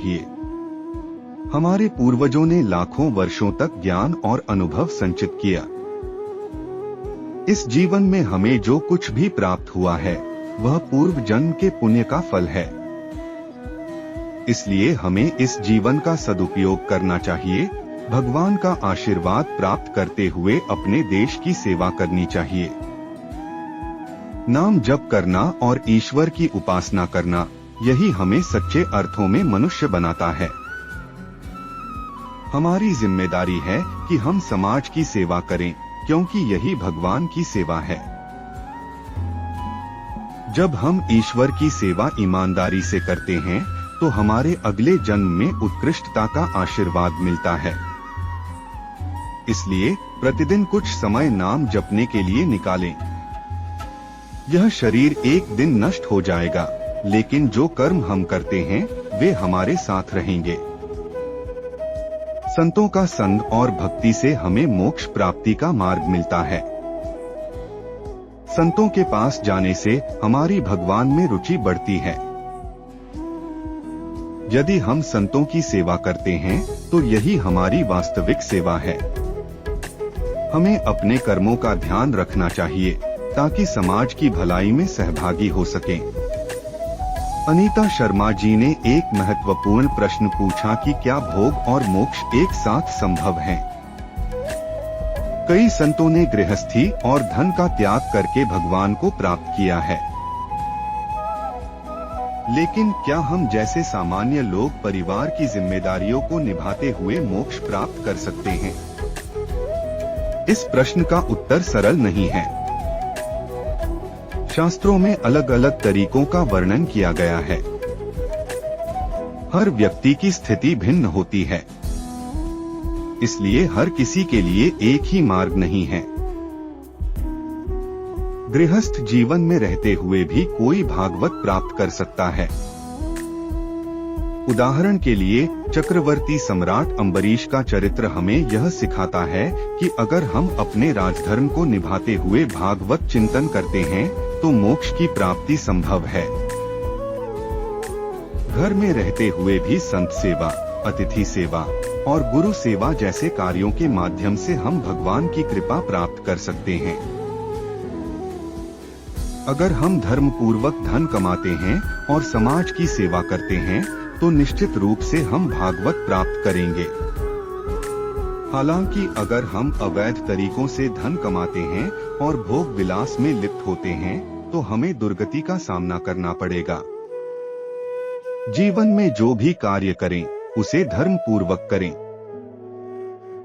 चाहिए। हमारे पूर्वजों ने लाखों वर्षों तक ज्ञान और अनुभव संचित किया। इस जीवन में हमें जो कुछ भी प्राप्त हुआ है वह पूर्व जन्म के पुण्य का फल है। इसलिए हमें इस जीवन का सदुपयोग करना चाहिए, भगवान का आशीर्वाद प्राप्त करते हुए अपने देश की सेवा करनी चाहिए। नाम जप करना और ईश्वर की उपासना करना, यही हमें सच्चे अर्थों में मनुष्य बनाता है। हमारी जिम्मेदारी है कि हम समाज की सेवा करें, क्योंकि यही भगवान की सेवा है। जब हम ईश्वर की सेवा ईमानदारी से करते हैं तो हमारे अगले जन्म में उत्कृष्टता का आशीर्वाद मिलता है। इसलिए प्रतिदिन कुछ समय नाम जपने के लिए निकालें। यह शरीर एक दिन नष्ट हो जाएगा, लेकिन जो कर्म हम करते हैं वे हमारे साथ रहेंगे। संतों का संग और भक्ति से हमें मोक्ष प्राप्ति का मार्ग मिलता है। संतों के पास जाने से हमारी भगवान में रुचि बढ़ती है। यदि हम संतों की सेवा करते हैं तो यही हमारी वास्तविक सेवा है। हमें अपने कर्मों का ध्यान रखना चाहिए ताकि समाज की भलाई में सहभागी हो सकें। अनीता शर्मा जी ने एक महत्वपूर्ण प्रश्न पूछा कि क्या भोग और मोक्ष एक साथ संभव हैं? कई संतों ने गृहस्थी और धन का त्याग करके भगवान को प्राप्त किया है। लेकिन क्या हम जैसे सामान्य लोग परिवार की जिम्मेदारियों को निभाते हुए मोक्ष प्राप्त कर सकते हैं? इस प्रश्न का उत्तर सरल नहीं है। शास्त्रों में अलग अलग तरीकों का वर्णन किया गया है। हर व्यक्ति की स्थिति भिन्न होती है, इसलिए हर किसी के लिए एक ही मार्ग नहीं है। गृहस्थ जीवन में रहते हुए भी कोई भागवत प्राप्त कर सकता है। उदाहरण के लिए चक्रवर्ती सम्राट अम्बरीश का चरित्र हमें यह सिखाता है कि अगर हम अपने राजधर्म को निभाते हुए भागवत चिंतन करते हैं तो मोक्ष की प्राप्ति संभव है। घर में रहते हुए भी संत सेवा, अतिथि सेवा और गुरु सेवा जैसे कार्यों के माध्यम से हम भगवान की कृपा प्राप्त कर सकते हैं। अगर हम धर्म पूर्वक धन कमाते हैं और समाज की सेवा करते हैं तो निश्चित रूप से हम भागवत प्राप्त करेंगे। हालांकि अगर हम अवैध तरीकों से धन कमाते हैं और भोग विलास में लिप्त होते हैं तो हमें दुर्गति का सामना करना पड़ेगा। जीवन में जो भी कार्य करें उसे धर्म पूर्वक करें।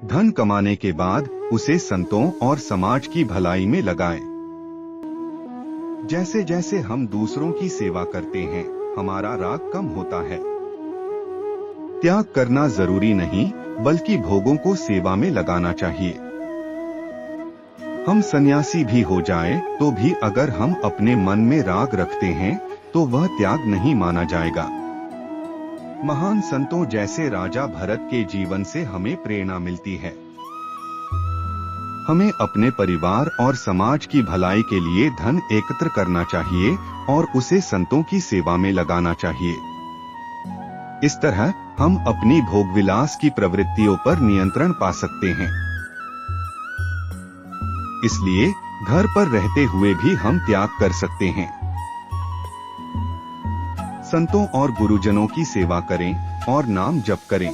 धन कमाने के बाद उसे संतों और समाज की भलाई में लगाएं। जैसे जैसे हम दूसरों की सेवा करते हैं हमारा राग कम होता है। त्याग करना जरूरी नहीं, बल्कि भोगों को सेवा में लगाना चाहिए। हम सन्यासी भी हो जाएं तो भी अगर हम अपने मन में राग रखते हैं तो वह त्याग नहीं माना जाएगा। महान संतों जैसे राजा भरत के जीवन से हमें प्रेरणा मिलती है। हमें अपने परिवार और समाज की भलाई के लिए धन एकत्र करना चाहिए और उसे संतों की सेवा में लगाना चाहिए। इस तरह हम अपनी भोगविलास की प्रवृत्तियों पर नियंत्रण पा सकते हैं। इसलिए घर पर रहते हुए भी हम त्याग कर सकते हैं। संतों और गुरुजनों की सेवा करें और नाम जप करें।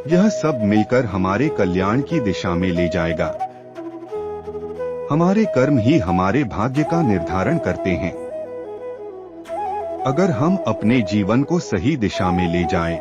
यह सब मिलकर हमारे कल्याण की दिशा में ले जाएगा। हमारे कर्म ही हमारे भाग्य का निर्धारण करते हैं। अगर हम अपने जीवन को सही दिशा में ले जाएं,